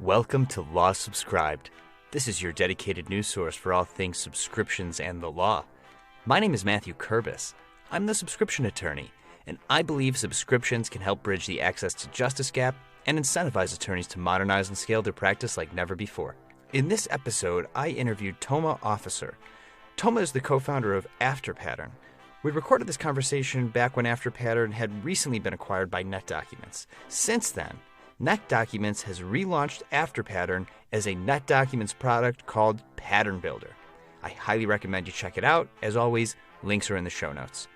Welcome to Law Subscribed. This is your dedicated news source for all things subscriptions and the law. My name is Matthew Kurbis. I'm the subscription attorney, and I believe subscriptions can help bridge the access to justice gap and incentivize attorneys to modernize and scale their practice like never before. In this episode, I interviewed Toma Officer. Toma is the co-founder of Afterpattern. We recorded this conversation back when Afterpattern had recently been acquired by NetDocuments. Since then, NetDocuments has relaunched Afterpattern as a NetDocuments product called PatternBuilder. I highly recommend you check it out. As always, links are in the show notes.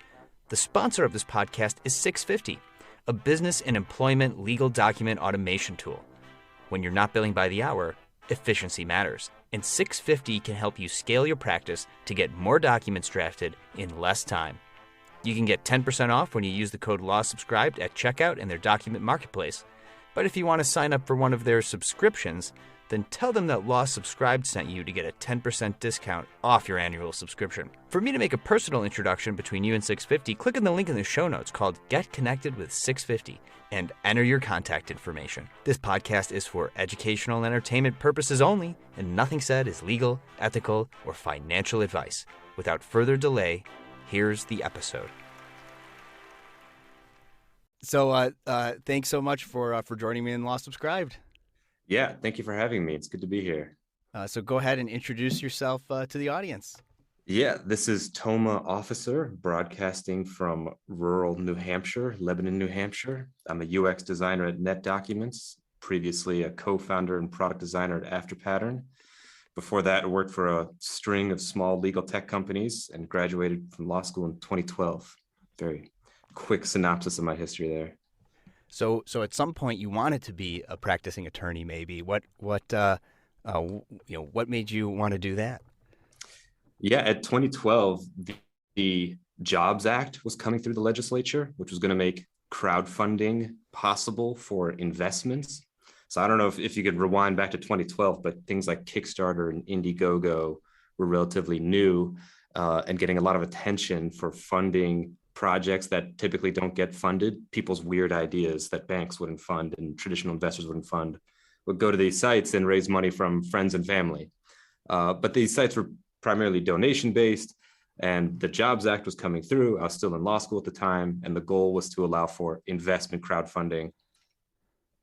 The sponsor of this podcast is 650, a business and employment legal document automation tool. When you're not billing by the hour, efficiency matters, and 650 can help you scale your practice to get more documents drafted in less time. You can get 10% off when you use the code LAWSUBSCRIBED at checkout in their document marketplace. But if you want to sign up for one of their subscriptions, then tell them that Law Subscribed sent you to get a 10% discount off your annual subscription. For me to make a personal introduction between you and 650, click on the link in the show notes called Get Connected with 650 and enter your contact information. This podcast is for educational and entertainment purposes only, and nothing said is legal, ethical, or financial advice. Without further delay, here's the episode. So thanks so much for joining me in Law Subscribed. Yeah, thank you for having me. It's good to be here. So go ahead and introduce yourself to the audience. Yeah, this is Toma Officer, broadcasting from rural New Hampshire, Lebanon, New Hampshire. I'm a UX designer at NetDocuments, previously a co-founder and product designer at Afterpattern. Before that, I worked for a string of small legal tech companies and graduated from law school in 2012. Very quick synopsis of my history there. So at some point you wanted to be a practicing attorney, maybe. What made you want to do that? Yeah, at 2012, the Jobs Act was coming through the legislature, which was going to make crowdfunding possible for investments. So I don't know if you could rewind back to 2012, but things like Kickstarter and Indiegogo were relatively new and getting a lot of attention for funding projects that typically don't get funded. People's weird ideas that banks wouldn't fund and traditional investors wouldn't fund would go to these sites and raise money from friends and family. But these sites were primarily donation-based, and the Jobs Act was coming through. I was still in law school at the time, and the goal was to allow for investment crowdfunding.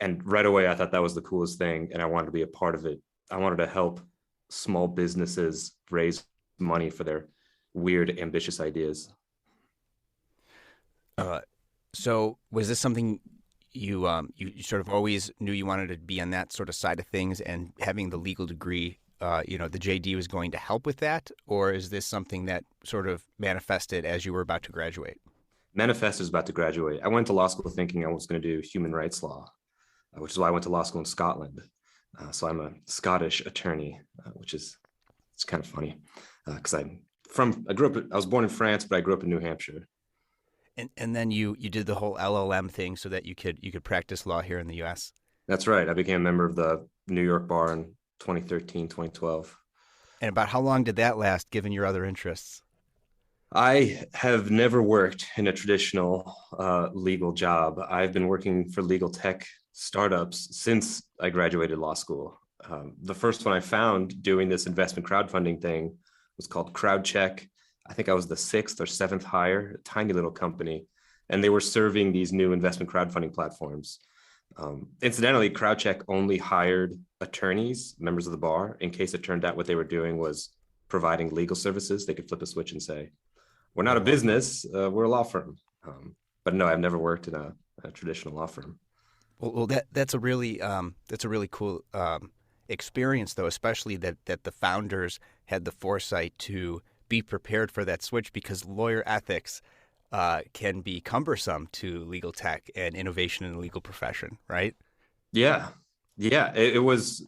And right away, I thought that was the coolest thing, and I wanted to be a part of it. I wanted to help small businesses raise money for their weird, ambitious ideas. So was this something you sort of always knew you wanted to be on that sort of side of things, and having the legal degree, the JD was going to help with that? Or is this something that sort of manifested as you were about to graduate? Manifested was about to graduate. I went to law school thinking I was going to do human rights law, which is why I went to law school in Scotland. So I'm a Scottish attorney, it's kind of funny because I was born in France, but I grew up in New Hampshire. And then you did the whole LLM thing so that you could practice law here in the U.S. That's right. I became a member of the New York bar in 2013, 2012. And about how long did that last, given your other interests? I have never worked in a traditional legal job. I've been working for legal tech startups since I graduated law school. The first one I found doing this investment crowdfunding thing was called CrowdCheck. I think I was the 6th or 7th hire, a tiny little company, and they were serving these new investment crowdfunding platforms. Incidentally, CrowdCheck only hired attorneys, members of the bar, in case it turned out what they were doing was providing legal services. They could flip a switch and say, we're not a business, we're a law firm. But no, I've never worked in a traditional law firm. Well, that's a really cool experience, though, especially that the founders had the foresight to be prepared for that switch, because lawyer ethics can be cumbersome to legal tech and innovation in the legal profession, right? Yeah. It was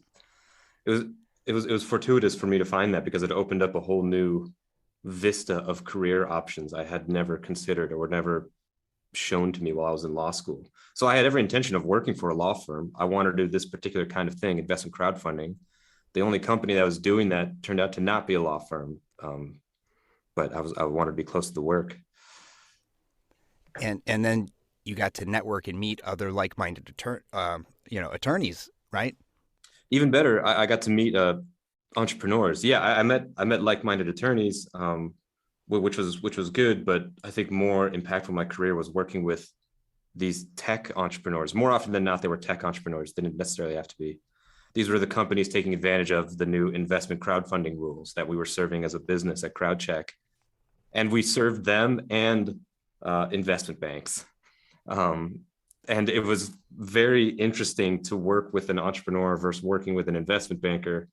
fortuitous for me to find that, because it opened up a whole new vista of career options I had never considered or were never shown to me while I was in law school. So I had every intention of working for a law firm. I wanted to do this particular kind of thing, investment crowdfunding. The only company that was doing that turned out to not be a law firm. But I wanted to be close to the work. And then you got to network and meet other like-minded attorneys, right? Even better, I got to meet entrepreneurs. Yeah, I met like-minded attorneys, which was good. But I think more impactful in my career was working with these tech entrepreneurs. More often than not, they were tech entrepreneurs. They didn't necessarily have to be. These were the companies taking advantage of the new investment crowdfunding rules that we were serving as a business at CrowdCheck, and we served them and investment banks. Um, and it was very interesting to work with an entrepreneur versus working with an investment banker.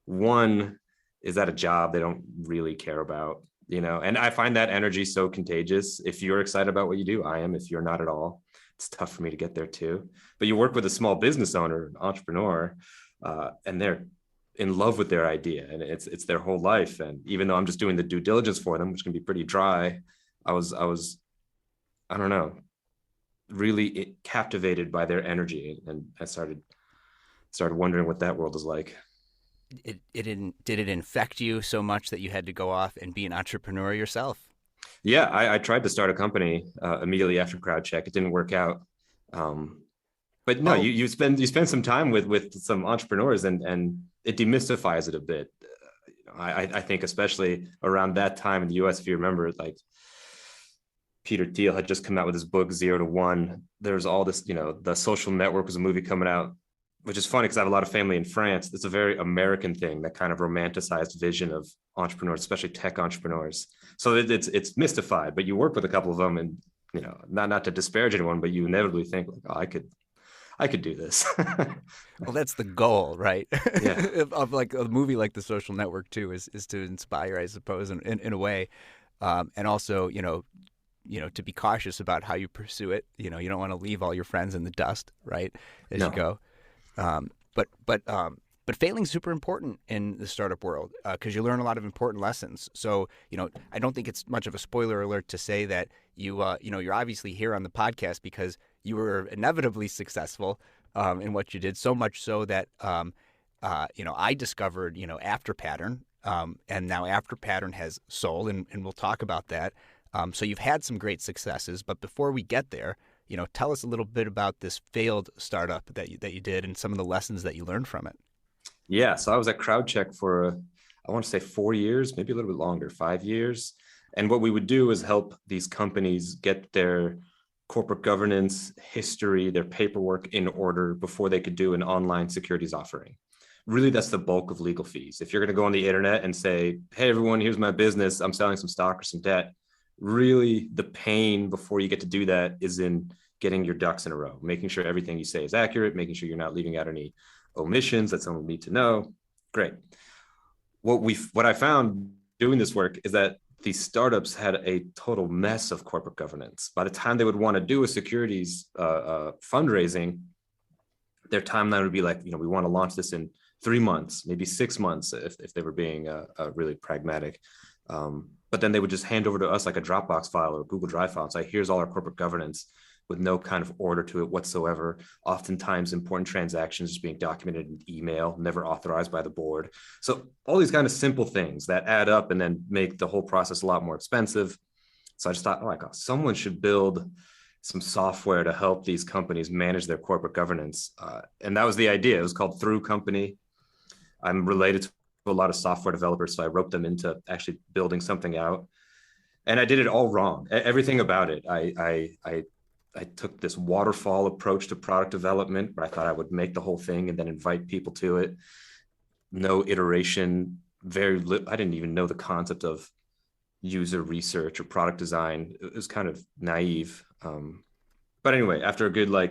One is that a job they don't really care about, and I find that energy so contagious. If you're excited about what you do, I am. If you're not at all, it's tough for me to get there too. But you work with a small business owner, an entrepreneur, and they're in love with their idea, and it's their whole life. And even though I'm just doing the due diligence for them, which can be pretty dry, I was I don't know, really captivated by their energy, and I started wondering what that world is like. Did it infect you so much that you had to go off and be an entrepreneur yourself? Yeah, I tried to start a company immediately after CrowdCheck. It didn't work out. But no, Oh, you spend some time with some entrepreneurs, and it demystifies it a bit. I think especially around that time in the US, if you remember, like Peter Thiel had just come out with his book Zero to One. There's all this, The Social Network was a movie coming out, which is funny because I have a lot of family in France. It's a very American thing, that kind of romanticized vision of entrepreneurs, especially tech entrepreneurs. So it's mystified, but you work with a couple of them, and not to disparage anyone, but you inevitably think like, oh, I could do this. well, that's the goal, right? Yeah. of like a movie like The Social Network too is to inspire, I suppose, in a way, and also to be cautious about how you pursue it. You don't want to leave all your friends in the dust, right, as you No. go. But failing is super important in the startup world because you learn a lot of important lessons. So I don't think it's much of a spoiler alert to say that you're obviously here on the podcast because you were inevitably successful in what you did. So much so that I discovered Afterpattern, and now Afterpattern has sold, and we'll talk about that. So you've had some great successes, but before we get there, tell us a little bit about this failed startup that you did and some of the lessons that you learned from it. Yeah. So I was at CrowdCheck for, I want to say 4 years, maybe a little bit longer, 5 years. And what we would do is help these companies get their corporate governance history, their paperwork in order before they could do an online securities offering. Really, that's the bulk of legal fees. If you're going to go on the internet and say, hey, everyone, here's my business, I'm selling some stock or some debt, really the pain before you get to do that is in getting your ducks in a row, making sure everything you say is accurate, making sure you're not leaving out any omissions that someone will need to know. Great. What I found doing this work is that these startups had a total mess of corporate governance. By the time they would want to do a securities fundraising, their timeline would be like, we want to launch this in 3 months, maybe 6 months, if they were being really pragmatic. But then they would just hand over to us like a Dropbox file or a Google Drive file and say, here's all our corporate governance, with no kind of order to it whatsoever. Oftentimes important transactions just being documented in email, never authorized by the board. So all these kind of simple things that add up and then make the whole process a lot more expensive. So I just thought, someone should build some software to help these companies manage their corporate governance. And that was the idea. It was called Through Company. I'm related to a lot of software developers, so I roped them into actually building something out. And I did it all wrong. Everything about it. I took this waterfall approach to product development where I thought I would make the whole thing and then invite people to it. No iteration, I didn't even know the concept of user research or product design. It was kind of naive. But anyway, after a good, I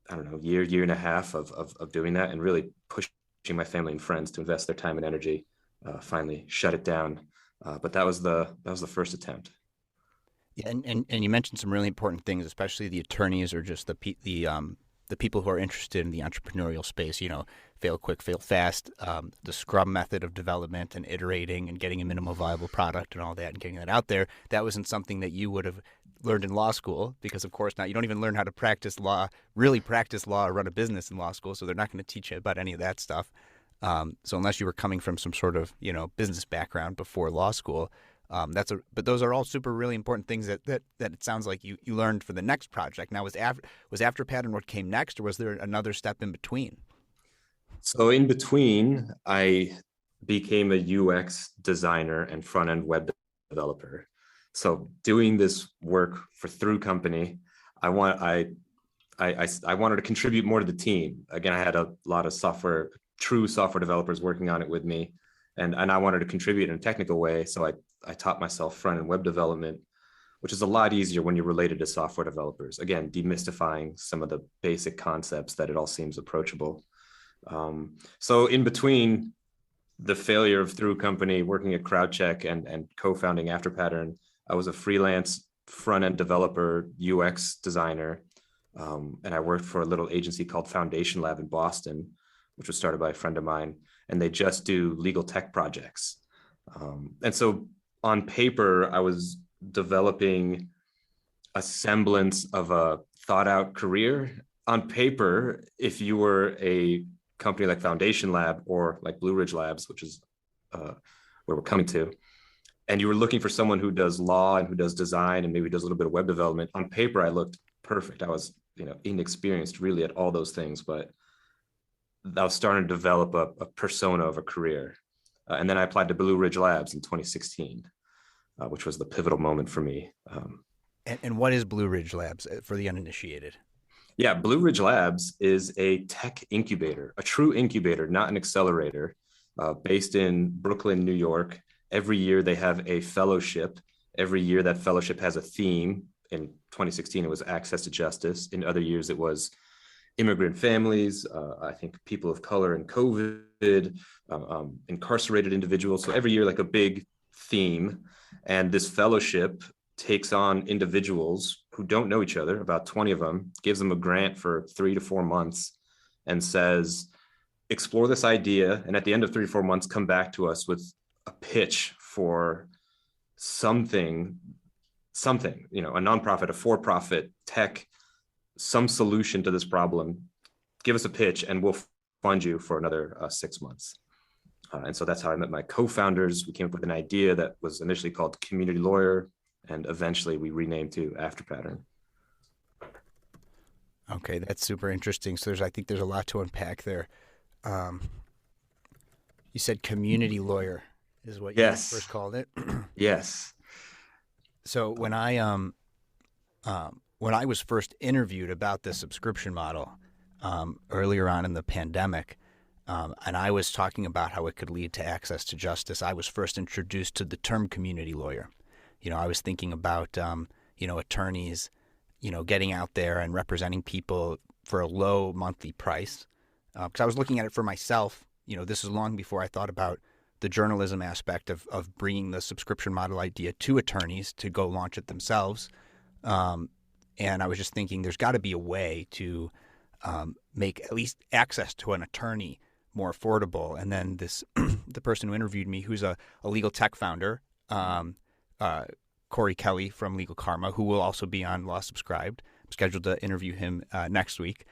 don't know, year and a half of doing that and really pushing my family and friends to invest their time and energy, finally shut it down. But that was the first attempt. Yeah, and you mentioned some really important things, especially the attorneys or just the people who are interested in the entrepreneurial space. Fail quick, fail fast. The Scrum method of development and iterating and getting a minimal viable product and all that and getting that out there. That wasn't something that you would have learned in law school because, of course, now you don't even learn how to really practice law or run a business in law school. So they're not going to teach you about any of that stuff. So unless you were coming from some sort of business background before law school. But those are all super really important things that it sounds like you learned for the next project. Now, was Afterpattern what came next, or was there another step in between? So in between, I became a UX designer and front-end web developer. So doing this work for Through Company, I wanted to contribute more to the team. Again, I had a lot of true software developers working on it with me, and I wanted to contribute in a technical way. So I taught myself front-end web development, which is a lot easier when you're related to software developers. Again, demystifying some of the basic concepts that it all seems approachable. So in between the failure of Through Company, working at CrowdCheck and co-founding Afterpattern, I was a freelance front-end developer, UX designer, and I worked for a little agency called Foundation Lab in Boston, which was started by a friend of mine, and they just do legal tech projects. And so on paper, I was developing a semblance of a thought out career. On paper, if you were a company like Foundation Lab or like Blue Ridge Labs, which is where we're coming to, and you were looking for someone who does law and who does design and maybe does a little bit of web development, on paper, I looked perfect. I was, inexperienced really at all those things, but I was starting to develop a persona of a career. And then I applied to Blue Ridge Labs in 2016, which was the pivotal moment for me. And what is Blue Ridge Labs for the uninitiated? Yeah, Blue Ridge Labs is a tech incubator, a true incubator, not an accelerator, based in Brooklyn, New York. Every year they have a fellowship. Every year that fellowship has a theme. In 2016, it was access to justice. In other years, it was immigrant families, I think people of color and COVID, incarcerated individuals. So every year, like a big theme. And this fellowship takes on individuals who don't know each other, about 20 of them, gives them a grant for 3 to 4 months and says, explore this idea. And at the end of 3 to 4 months, come back to us with a pitch for something, a nonprofit, a for-profit, tech, some solution to this problem. Give us a pitch and we'll fund you for another 6 months. And so that's how I met my co-founders. We came up with an idea that was initially called Community Lawyer, and eventually we renamed to Afterpattern. Okay, that's super interesting. So I think there's a lot to unpack there. You said Community Lawyer is what you first called it. Yes. So when I was first interviewed about the subscription model earlier on in the pandemic, and I was talking about how it could lead to access to justice, I was first introduced to the term community lawyer. I was thinking about, attorneys, getting out there and representing people for a low monthly price. Because I was looking at it for myself. This is long before I thought about the journalism aspect of bringing the subscription model idea to attorneys to go launch it themselves. And I was just thinking there's got to be a way to make at least access to an attorney more affordable. And then the person who interviewed me, who's a legal tech founder, Corey Kelly from Legal Karma, who will also be on Law Subscribed. I'm scheduled to interview him next week.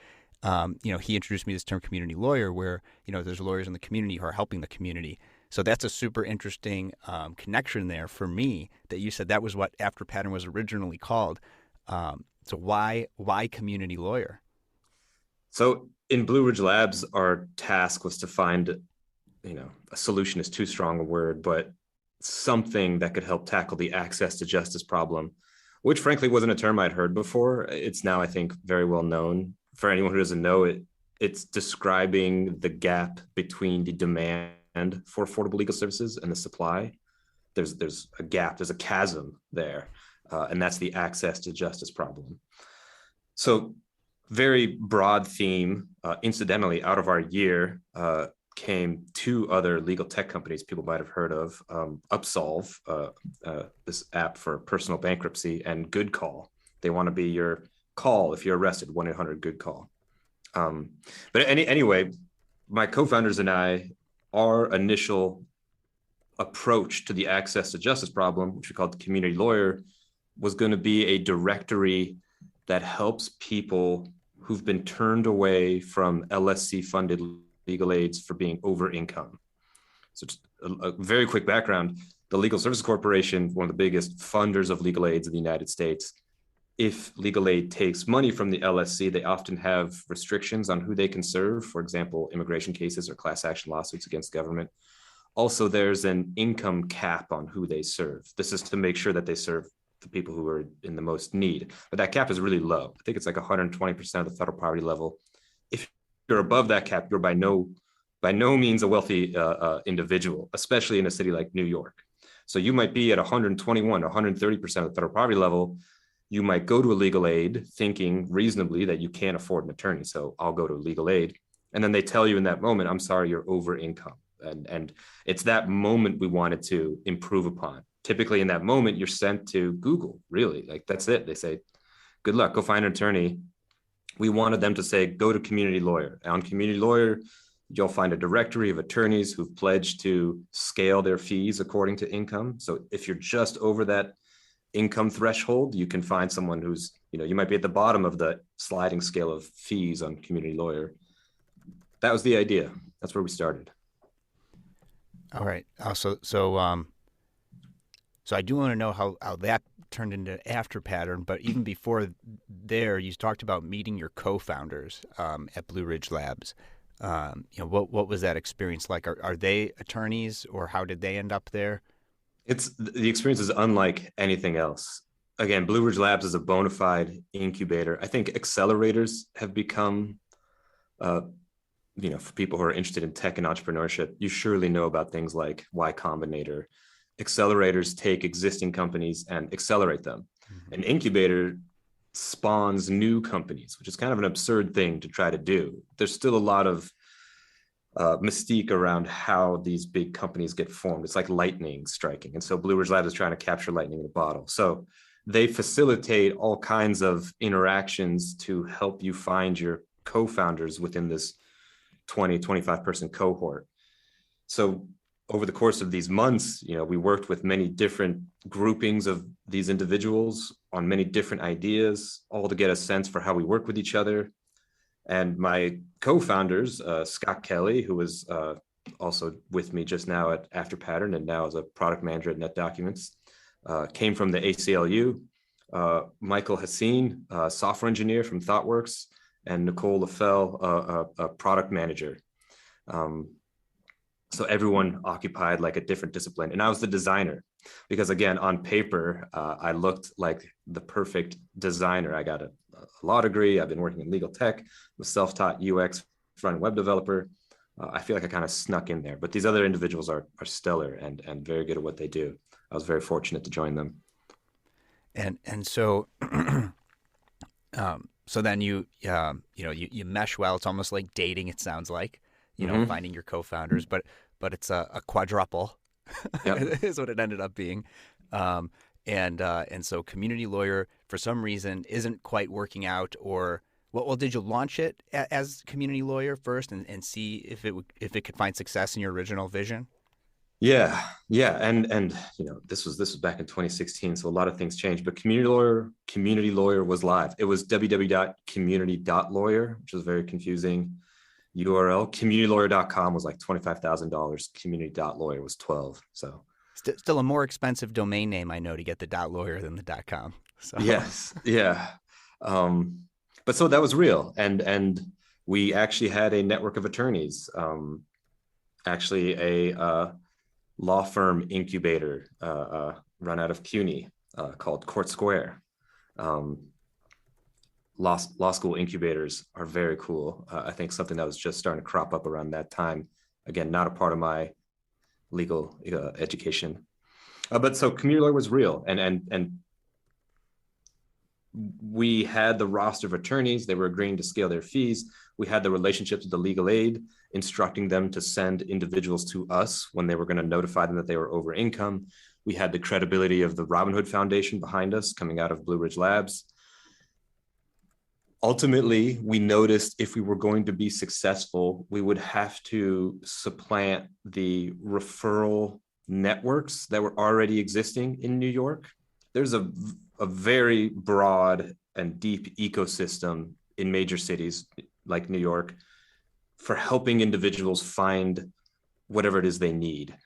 He introduced me to this term community lawyer where, there's lawyers in the community who are helping the community. So that's a super interesting connection there for me that you said that was what Afterpattern was originally called. So why community lawyer? So in Blue Ridge Labs, our task was to find, a solution is too strong a word, but something that could help tackle the access to justice problem, which frankly wasn't a term I'd heard before. It's now, I think, very well known. For anyone who doesn't know it, it's describing the gap between the demand for affordable legal services and the supply. There's a gap, there's a chasm there, and that's the access to justice problem. So very broad theme. Incidentally, out of our year came 2 other legal tech companies people might have heard of, Upsolve, this app for personal bankruptcy, and Good Call. They want to be your call if you're arrested, 1-800-GOOD-CALL. But anyway, my co-founders and I, our initial approach to the access to justice problem, which we called the community lawyer, was going to be a directory that helps people who've been turned away from LSC-funded legal aids for being over income. So just a very quick background, the Legal Services Corporation, one of the biggest funders of legal aids in the United States, if legal aid takes money from the LSC, they often have restrictions on who they can serve, for example, immigration cases or class action lawsuits against government. Also, there's an income cap on who they serve. This is to make sure that they serve the people who are in the most need. But that cap is really low. I think it's like 120% of the federal poverty level. If you're above that cap, you're by no means a wealthy individual, especially in a city like New York. So you might be at 121, 130% of the federal poverty level. You might go to a legal aid thinking reasonably that you can't afford an attorney. So I'll go to legal aid. And then they tell you in that moment, I'm sorry, you're over income. And it's that moment we wanted to improve upon. Typically in that moment, you're sent to Google, really. Like that's it. They say, good luck, go find an attorney. We wanted them to say, go to Community Lawyer. On Community Lawyer, you'll find a directory of attorneys who've pledged to scale their fees according to income. So if you're just over that income threshold, you can find someone who's, you might be at the bottom of the sliding scale of fees on Community Lawyer. That was the idea. That's where we started. All right. So I do want to know how that turned into Afterpattern, but even before there, you talked about meeting your co-founders at Blue Ridge Labs. What was that experience like? Are they attorneys, or how did they end up there? The experience is unlike anything else. Again, Blue Ridge Labs is a bona fide incubator. I think accelerators have become, for people who are interested in tech and entrepreneurship, you surely know about things like Y Combinator. Accelerators take existing companies and accelerate them. Mm-hmm. An incubator spawns new companies, which is kind of an absurd thing to try to do. There's still a lot of mystique around how these big companies get formed. It's like lightning striking. And so Blue Ridge Labs is trying to capture lightning in a bottle. So they facilitate all kinds of interactions to help you find your co-founders within this 20, 25 person cohort. So over the course of these months, we worked with many different groupings of these individuals on many different ideas, all to get a sense for how we work with each other. And my co-founders, Scott Kelly, who was also with me just now at Afterpattern and now as a product manager at NetDocuments, came from the ACLU. Michael Hassine, software engineer from ThoughtWorks, and Nicole LaFell, a product manager. So everyone occupied like a different discipline. And I was the designer because, again, on paper, I looked like the perfect designer. I got a law degree. I've been working in legal tech. I'm a self-taught UX front-end web developer. I feel like I kind of snuck in there. But these other individuals are stellar and very good at what they do. I was very fortunate to join them. And so so then you mesh well. It's almost like dating, it sounds like. Mm-hmm. Finding your co-founders, but it's a quadruple. Yep. Is what it ended up being. And so Community Lawyer, for some reason, isn't quite working out. Or well, did you launch it as Community Lawyer first and see if it could find success in your original vision? Yeah, and this was back in 2016, so a lot of things changed. But Community Lawyer was live. It was www.community.lawyer, which was very confusing URL. Communitylawyer.com was like $25,000. Community.lawyer was $12,000. So still a more expensive domain name, I know, to get the .lawyer than the .com. So. Yes, yeah. But so that was real, and we actually had a network of attorneys. Actually, a law firm incubator run out of CUNY called Court Square. Law school incubators are very cool. I think something that was just starting to crop up around that time. Again, not a part of my legal education. But so Community Lawyer was real. And we had the roster of attorneys. They were agreeing to scale their fees. We had the relationships with the legal aid, instructing them to send individuals to us when they were going to notify them that they were over income. We had the credibility of the Robin Hood Foundation behind us coming out of Blue Ridge Labs. Ultimately, we noticed if we were going to be successful, we would have to supplant the referral networks that were already existing in New York. There's a very broad and deep ecosystem in major cities like New York for helping individuals find whatever it is they need.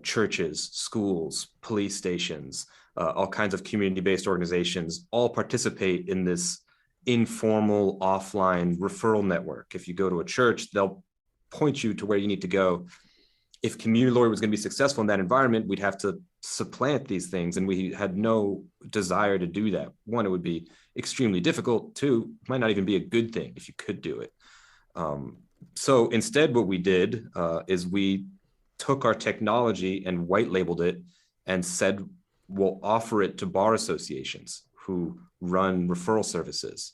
churches, schools, police stations, all kinds of community-based organizations all participate in this informal offline referral network. If you go to a church, they'll point you to where you need to go. If community lawyer was going to be successful in that environment, we'd have to supplant these things. And we had no desire to do that. One, it would be extremely difficult. Two, it might not even be a good thing if you could do it. So instead, what we did is we took our technology and white labeled it and said, we'll offer it to bar associations who run referral services.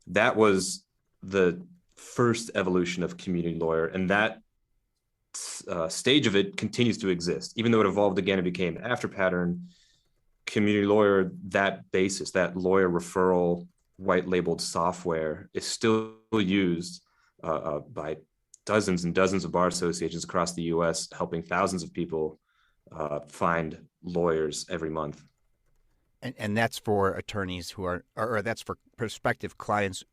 That was the first evolution of community lawyer. And that stage of it continues to exist. Even though it evolved again and became Afterpattern, community lawyer, that basis, that lawyer referral white labeled software is still used by dozens and dozens of bar associations across the US, helping thousands of people find lawyers every month. And that's for attorneys who are, or that's for prospective clients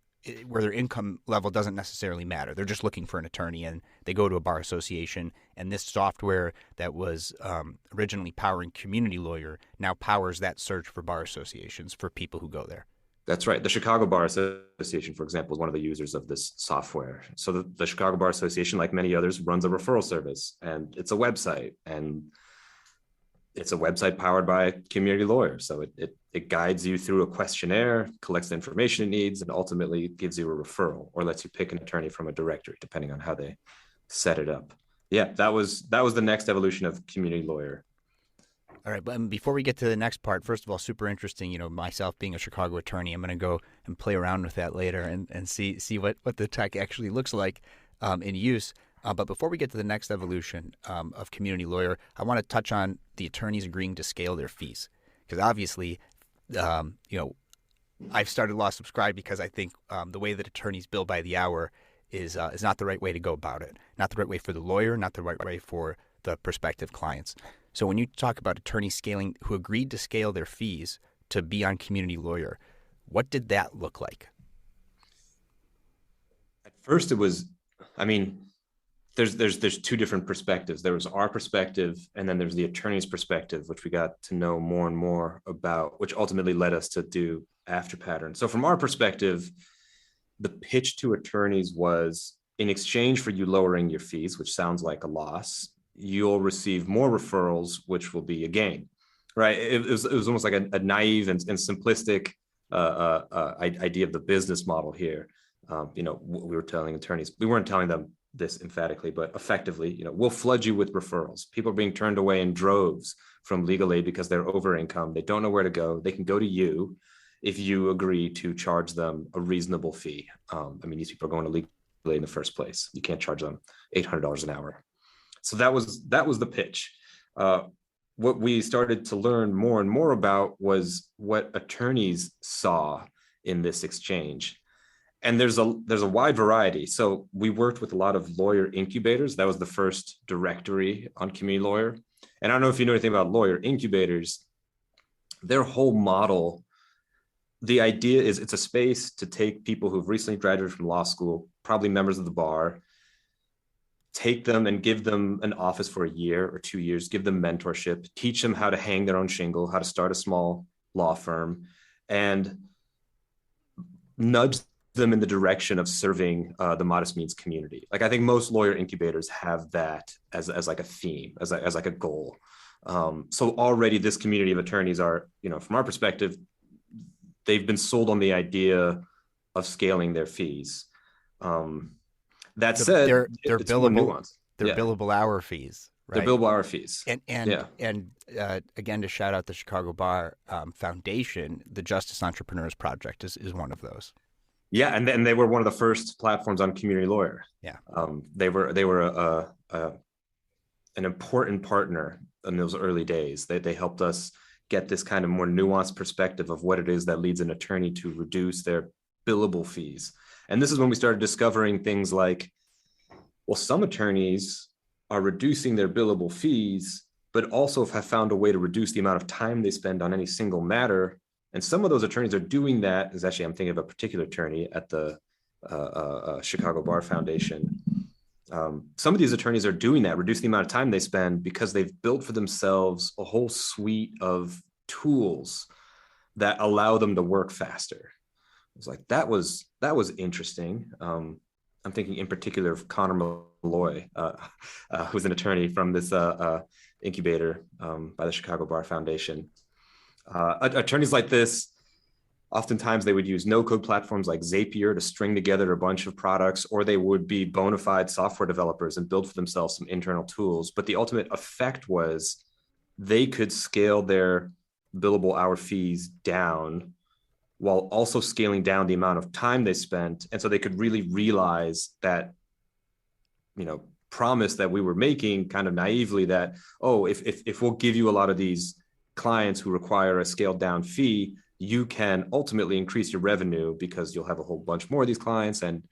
where their income level doesn't necessarily matter. They're just looking for an attorney and they go to a bar association. And this software that was originally powering Community Lawyer now powers that search for bar associations for people who go there. That's right. The Chicago Bar Association, for example, is one of the users of this software. So the Chicago Bar Association, like many others, runs a referral service, and it's a website, and it's a website powered by Community Lawyer. So it guides you through a questionnaire, collects the information it needs, and ultimately gives you a referral or lets you pick an attorney from a directory, depending on how they set it up. Yeah, that was the next evolution of Community Lawyer. All right, but before we get to the next part, first of all, super interesting. Myself being a Chicago attorney, I'm going to go and play around with that later and see what the tech actually looks like in use. But before we get to the next evolution of Community Lawyer, I want to touch on the attorneys agreeing to scale their fees, because obviously, I've started Law Subscribe because I think the way that attorneys bill by the hour is not the right way to go about it. Not the right way for the lawyer, not the right way for the prospective clients. So when you talk about attorneys scaling who agreed to scale their fees to be on Community Lawyer, what did that look like? At first, it was, there's two different perspectives. There was our perspective, and then there's the attorney's perspective, which we got to know more and more about, which ultimately led us to do Afterpattern. So from our perspective, the pitch to attorneys was, in exchange for you lowering your fees, which sounds like a loss, you'll receive more referrals, which will be a gain, right? It was almost like a naive and simplistic idea of the business model here. We were telling attorneys, we weren't telling them this emphatically, but effectively, we'll flood you with referrals. People are being turned away in droves from legal aid because they're over income. They don't know where to go. They can go to you if you agree to charge them a reasonable fee. These people are going to legal aid in the first place. You can't charge them $800 an hour. So that was the pitch. What we started to learn more and more about was what attorneys saw in this exchange. And there's a wide variety. So we worked with a lot of lawyer incubators. That was the first directory on Community Lawyer. And I don't know if you know anything about lawyer incubators. Their whole model, the idea is it's a space to take people who've recently graduated from law school, probably members of the bar, take them and give them an office for a year or 2 years, give them mentorship, teach them how to hang their own shingle, how to start a small law firm, and nudge them in the direction of serving the modest means community. Like, I think most lawyer incubators have that as like a theme, as like a goal. So already this community of attorneys are, from our perspective, they've been sold on the idea of scaling their fees. That said, they're it's billable, more nuanced. They're billable hour fees, right? They're billable hour fees. And again, to shout out the Chicago Bar Foundation, the Justice Entrepreneurs Project is one of those. Yeah, and they were one of the first platforms on Community Lawyer. Yeah, they were an important partner in those early days. They helped us get this kind of more nuanced perspective of what it is that leads an attorney to reduce their billable fees. And this is when we started discovering things like, well, some attorneys are reducing their billable fees, but also have found a way to reduce the amount of time they spend on any single matter. And some of those attorneys are doing that. I'm thinking of a particular attorney at the Chicago Bar Foundation. Some of these attorneys are doing that, reducing the amount of time they spend because they've built for themselves a whole suite of tools that allow them to work faster. It's like that was interesting. I'm thinking in particular of Connor Malloy, who's an attorney from this incubator by the Chicago Bar Foundation. Attorneys like this, oftentimes they would use no-code platforms like Zapier to string together a bunch of products, or they would be bona fide software developers and build for themselves some internal tools. But the ultimate effect was they could scale their billable hour fees down while also scaling down the amount of time they spent. And so they could really realize that, promise that we were making kind of naively that, oh, if we'll give you a lot of these clients who require a scaled down fee, you can ultimately increase your revenue because you'll have a whole bunch more of these clients. And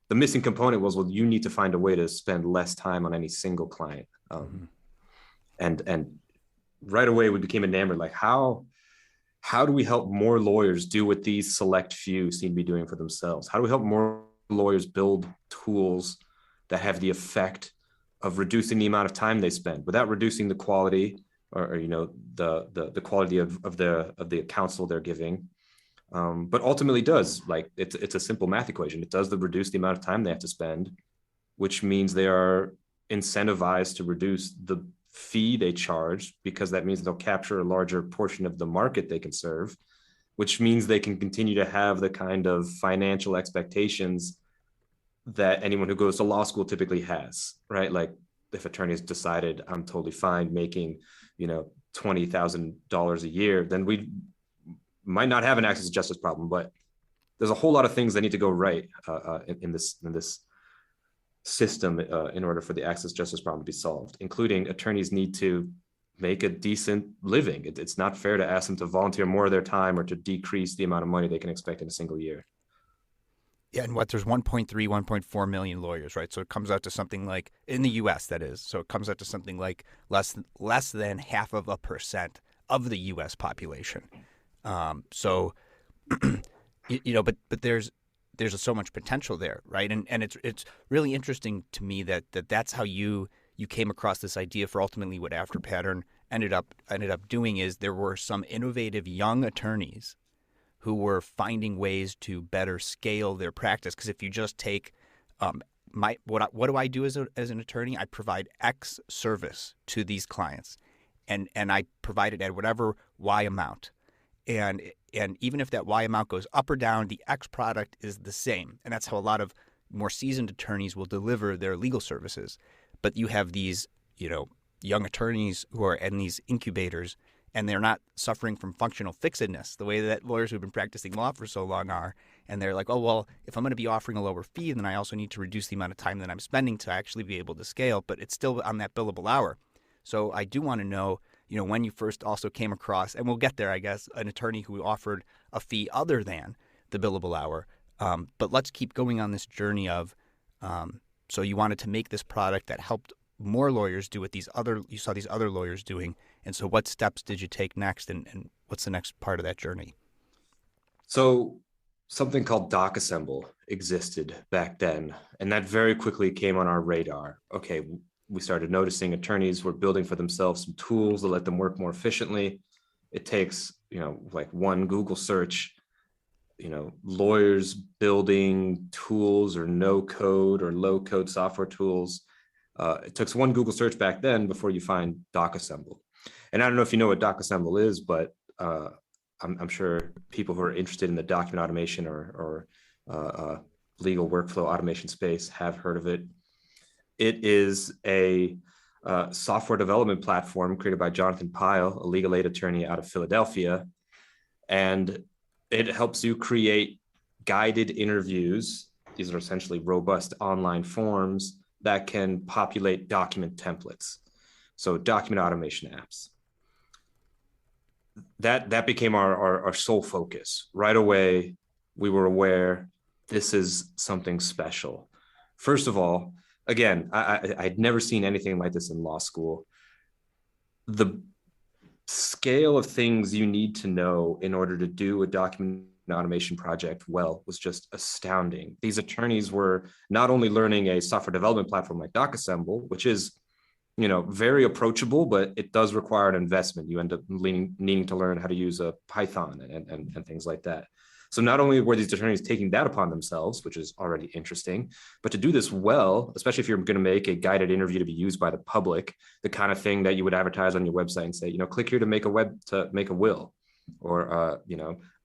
the missing component was, well, you need to find a way to spend less time on any single client. And right away we became enamored, like how do we help more lawyers do what these select few seem to be doing for themselves? How do we help more lawyers build tools that have the effect of reducing the amount of time they spend without reducing the quality or the quality of the counsel they're giving, but ultimately does, like, it's a simple math equation. It does reduce the amount of time they have to spend, which means they are incentivized to reduce the fee they charge, because that means they'll capture a larger portion of the market they can serve, which means they can continue to have the kind of financial expectations that anyone who goes to law school typically has, right? Like if attorneys decided I'm totally fine making, $20,000 a year, then we might not have an access to justice problem. But there's a whole lot of things that need to go right in this system in order for the access justice problem to be solved, including attorneys need to make a decent living. It's not fair to ask them to volunteer more of their time or to decrease the amount of money they can expect in a single year. Yeah, and there's 1.3, 1.4 million lawyers, right? So it comes out to something like, in the U.S., that is, so it comes out to something like less than 0.5% of the U.S. population. But there's so much potential there, right? And it's really interesting to me that's how you came across this idea for ultimately what Afterpattern ended up doing. Is there were some innovative young attorneys who were finding ways to better scale their practice. Because if you just take what do I do as an attorney? I provide X service to these clients, and I provide it at whatever Y amount. And even if that Y amount goes up or down, the X product is the same. And that's how a lot of more seasoned attorneys will deliver their legal services. But you have these, young attorneys who are in these incubators, and they're not suffering from functional fixedness the way that lawyers who've been practicing law for so long are. And they're like, oh, well, if I'm going to be offering a lower fee, then I also need to reduce the amount of time that I'm spending to actually be able to scale. But it's still on that billable hour. So I do want to know, when you first also came across, and we'll get there, I guess, an attorney who offered a fee other than the billable hour. But let's keep going on this journey of, so you wanted to make this product that helped more lawyers do what you saw these other lawyers doing. And so what steps did you take next, and what's the next part of that journey? So something called DocAssemble existed back then, and that very quickly came on our radar. Okay, we started noticing attorneys were building for themselves some tools to let them work more efficiently. It takes, like one Google search, lawyers building tools or no code or low code software tools. It took one Google search back then before you find DocAssemble. And I don't know if you know what DocAssemble is, but I'm sure people who are interested in the document automation or legal workflow automation space have heard of it. It is a software development platform created by Jonathan Pyle, a legal aid attorney out of Philadelphia. And it helps you create guided interviews. These are essentially robust online forms that can populate document templates. So document automation apps. That became our sole focus. Right away, we were aware this is something special. First of all, again, I'd never seen anything like this in law school. The scale of things you need to know in order to do a document automation project well was just astounding. These attorneys were not only learning a software development platform like DocAssemble, which is, very approachable, but it does require an investment. You end up needing to learn how to use a Python and things like that. So not only were these attorneys taking that upon themselves, which is already interesting, but to do this well, especially if you're going to make a guided interview to be used by the public, the kind of thing that you would advertise on your website and say, click here to make a will, or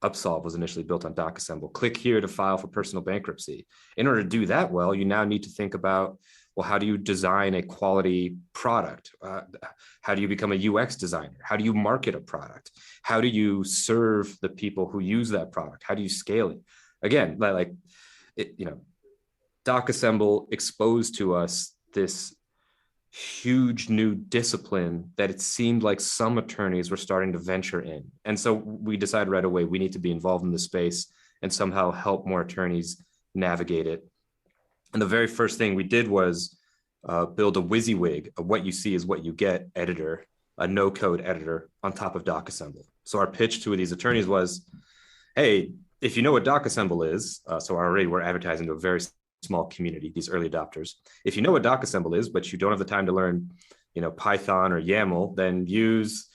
Upsolve was initially built on DocAssemble. Click here to file for personal bankruptcy. In order to do that well, you now need to think about, well, how do you design a quality product? How do you become a UX designer? How do you market a product? How do you serve the people who use that product? How do you scale it? Again, DocAssemble exposed to us this huge new discipline that it seemed like some attorneys were starting to venture in. And so we decided right away, we need to be involved in the space and somehow help more attorneys navigate it. And the very first thing we did was build a WYSIWYG, a what you see is what you get editor, a no-code editor on top of DocAssemble. So our pitch to these attorneys was, hey, if you know what DocAssemble is, so already we're advertising to a very small community, these early adopters. If you know what DocAssemble is, but you don't have the time to learn, Python or YAML, then use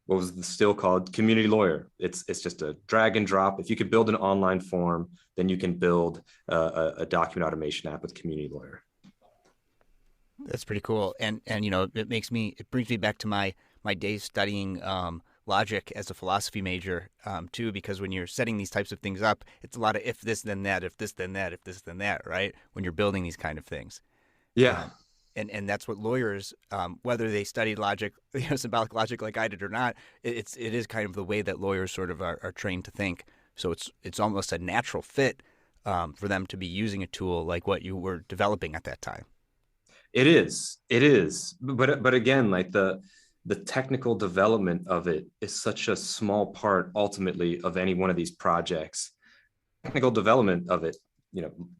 what was still called Community Lawyer. It's just a drag and drop. If you could build an online form, then you can build a document automation app with Community Lawyer. That's pretty cool. And it brings me back to my days studying logic as a philosophy major too, because when you're setting these types of things up, it's a lot of if this then that, if this then that, if this then that, right? When you're building these kind of things. Yeah. And that's what lawyers, whether they studied logic, symbolic logic like I did or not, it is kind of the way that lawyers sort of are trained to think. So it's almost a natural fit for them to be using a tool like what you were developing at that time. It is. But again, like the technical development of it is such a small part ultimately of any one of these projects. Technical development of it,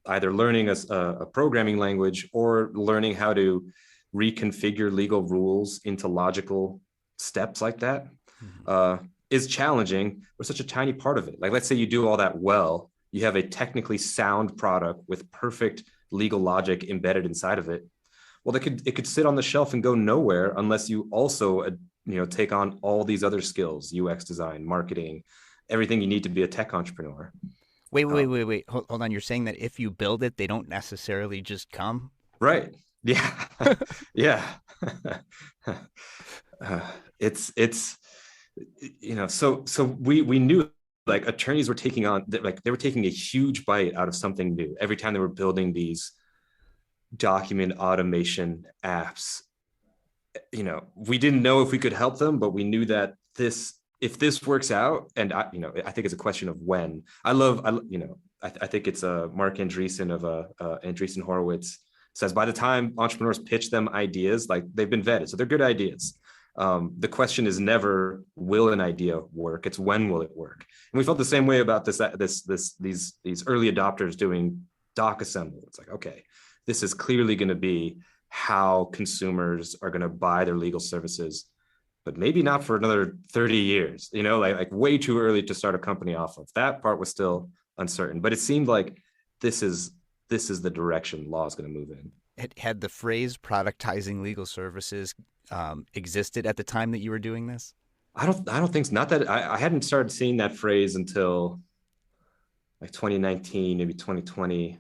either learning a programming language or learning how to reconfigure legal rules into logical steps like that, is challenging. We're such a tiny part of it. Like, let's say you do all that well, you have a technically sound product with perfect legal logic embedded inside of it. Well, it could sit on the shelf and go nowhere unless you also, take on all these other skills, UX design, marketing, everything you need to be a tech entrepreneur. Wait. Hold on. You're saying that if you build it, they don't necessarily just come? Right. Yeah. Yeah. So we knew like attorneys were taking on, like they were taking a huge bite out of something new every time they were building these document automation apps. We didn't know if we could help them, but we knew that if this works out, and I think it's a question of when. I think it's Mark Andreessen of Andreessen Horowitz says by the time entrepreneurs pitch them ideas, like they've been vetted, so they're good ideas. The question is never will an idea work; it's when will it work. And we felt the same way about these early adopters doing DocAssemble. It's like, okay, this is clearly going to be how consumers are going to buy their legal services, but maybe not for another 30 years, like way too early to start a company off of. That part was still uncertain, but it seemed like this is the direction law is going to move in. Had the phrase productizing legal services existed at the time that you were doing this? I don't think so. Not that I hadn't started seeing that phrase until like 2019, maybe 2020.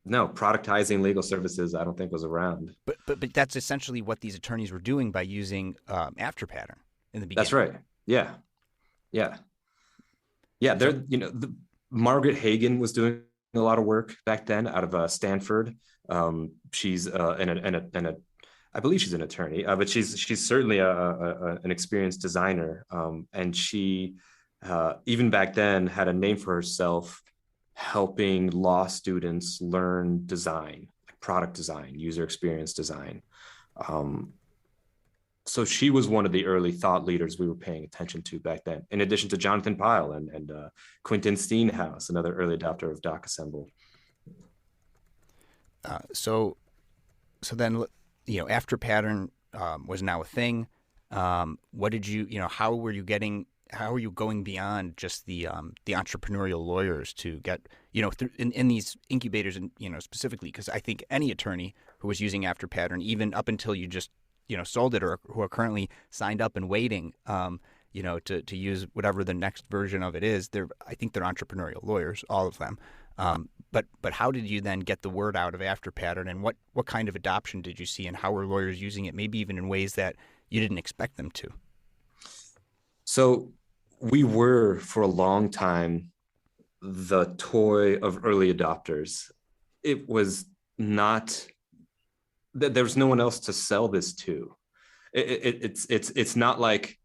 No, productizing legal services, I don't think was around. But that's essentially what these attorneys were doing by using Afterpattern in the beginning. That's right. Yeah. There, Margaret Hagan was doing a lot of work back then out of Stanford. She's I believe she's an attorney, but she's certainly an experienced designer. And she even back then had a name for herself, helping law students learn design, like product design, user experience design. So she was one of the early thought leaders we were paying attention to back then, in addition to Jonathan Pyle and Quentin Steenhouse, another early adopter of DocAssemble. So then, Afterpattern was now a thing. What did you, how were you getting how are you going beyond just the entrepreneurial lawyers to get, in these incubators, and specifically because I think any attorney who was using Afterpattern, even up until you just sold it, or who are currently signed up and waiting, to use whatever the next version of it is, I think they're entrepreneurial lawyers, all of them. But how did you then get the word out of Afterpattern, and what kind of adoption did you see, and how were lawyers using it, maybe even in ways that you didn't expect them to? So we were, for a long time, the toy of early adopters. It was not that there was no one else to sell this to. It's not like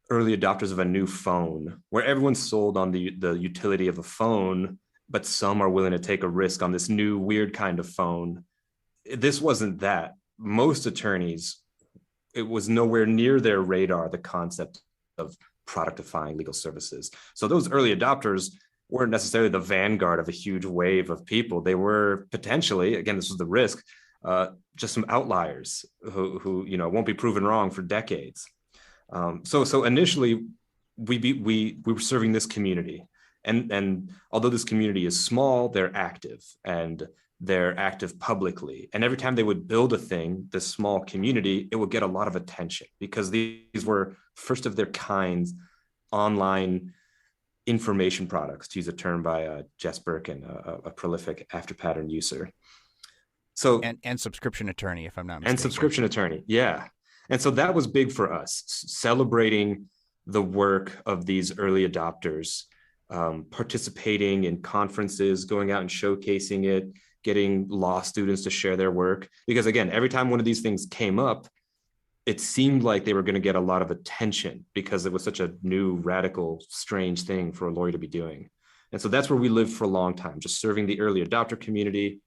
early adopters of a new phone where everyone's sold on the utility of a phone, but some are willing to take a risk on this new weird kind of phone. This wasn't that. Most attorneys, it was nowhere near their radar, the concept of productifying legal services. So those early adopters weren't necessarily the vanguard of a huge wave of people. They were potentially, again, this was the risk, just some outliers who won't be proven wrong for decades. So initially, we were serving this community, and although this community is small, they're active, and they're active publicly. And every time they would build a thing, this small community, it would get a lot of attention because these were first of their kinds online information products, to use a term by Jess Birkin, a prolific Afterpattern user. So and subscription attorney, if I'm not mistaken. And subscription attorney, yeah. And so that was big for us, celebrating the work of these early adopters, participating in conferences, going out and showcasing it, getting law students to share their work. Because again, every time one of these things came up, it seemed like they were going to get a lot of attention because it was such a new, radical, strange thing for a lawyer to be doing. And so that's where we lived for a long time, just serving the early adopter community,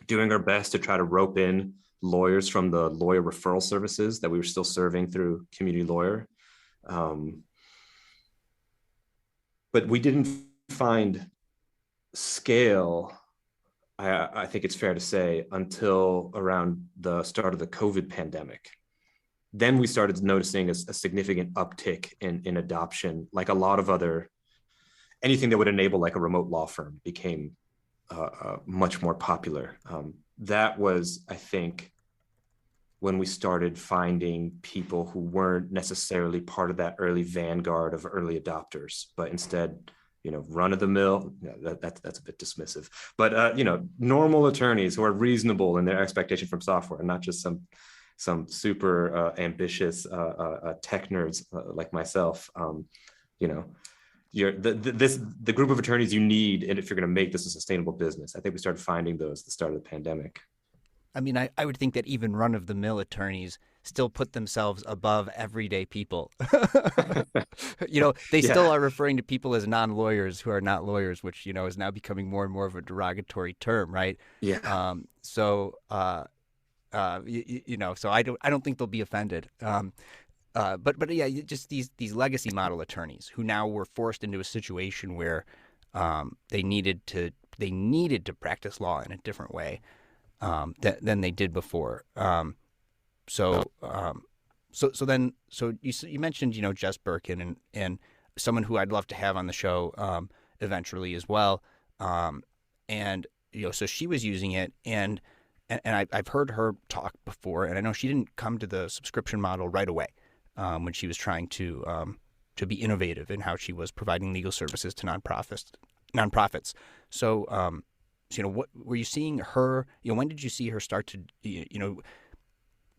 doing our best to try to rope in lawyers from the lawyer referral services that we were still serving through Community Lawyer. But we didn't find scale, I think it's fair to say, until around the start of the COVID pandemic. Then we started noticing a significant uptick in adoption, like a lot of anything that would enable like a remote law firm became much more popular. That was, I think, when we started finding people who weren't necessarily part of that early vanguard of early adopters, but instead, run of the mill. That's a bit dismissive, but normal attorneys who are reasonable in their expectation from software, and not just some super ambitious tech nerds like myself. The group of attorneys you need, and if you're going to make this a sustainable business. I think we started finding those at the start of the pandemic. I mean, I would think that even run-of-the-mill attorneys still put themselves above everyday people. They still are referring to people as non-lawyers who are not lawyers, which, is now becoming more and more of a derogatory term, right? Yeah. So I don't think they'll be offended. But yeah, just these legacy model attorneys who now were forced into a situation where they needed to practice law in a different way than they did before. So you mentioned Jess Birkin and someone who I'd love to have on the show eventually as well. So she was using it, and I've heard her talk before, and I know she didn't come to the subscription model right away when she was trying to be innovative in how she was providing legal services to nonprofits. So what were you seeing her? When did you see her start to?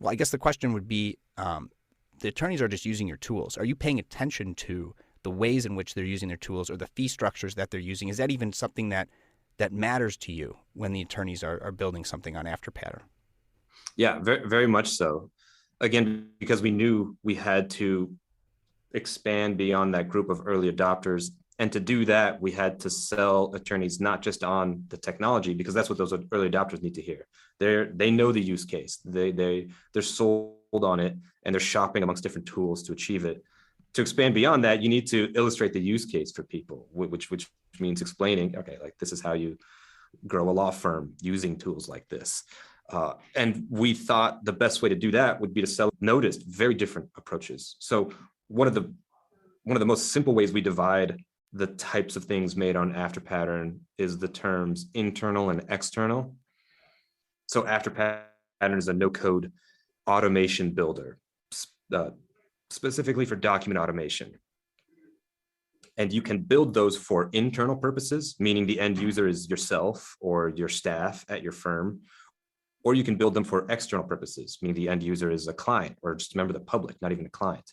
Well, I guess the question would be, the attorneys are just using your tools. Are you paying attention to the ways in which they're using their tools or the fee structures that they're using? Is that even something that matters to you when the attorneys are building something on Afterpattern? Yeah, very, very much so. Again, because we knew we had to expand beyond that group of early adopters. And to do that, we had to sell attorneys not just on the technology, because that's what those early adopters need to hear. They know the use case. They're sold on it, and they're shopping amongst different tools to achieve it. To expand beyond that, you need to illustrate the use case for people, which means explaining, okay, like this is how you grow a law firm using tools like this. And we thought the best way to do that would be to sell noticed very different approaches. So one of the one of the most simple ways we divide the types of things made on Afterpattern is the terms internal and external. So Afterpattern is a no-code automation builder, specifically for document automation. And you can build those for internal purposes, meaning the end user is yourself or your staff at your firm, or you can build them for external purposes, meaning the end user is a client or just a member of the public, not even a client.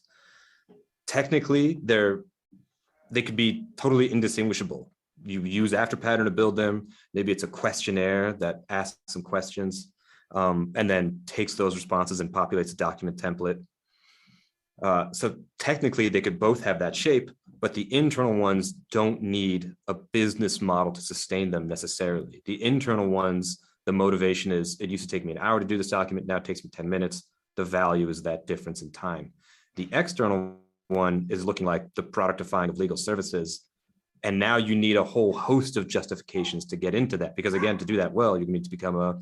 Technically, they could be totally indistinguishable. You use Afterpattern to build them. Maybe it's a questionnaire that asks some questions and then takes those responses and populates a document template. So technically, they could both have that shape, but the internal ones don't need a business model to sustain them necessarily. The internal ones, the motivation is, it used to take me an hour to do this document, now it takes me 10 minutes. The value is that difference in time. The external one is looking like the productifying of legal services. And now you need a whole host of justifications to get into that. Because again, to do that well, you need to become a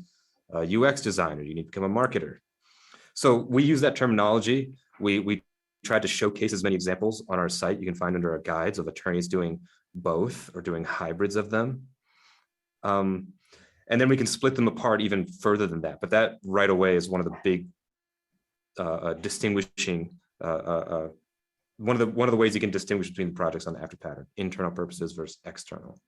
UX designer, you need to become a marketer. So we use that terminology. We tried to showcase as many examples on our site. You can find under our guides of attorneys doing both or doing hybrids of them. And then we can split them apart even further than that. But that right away is one of the big distinguishing, one of the ways you can distinguish between the projects on the Afterpattern, internal purposes versus external.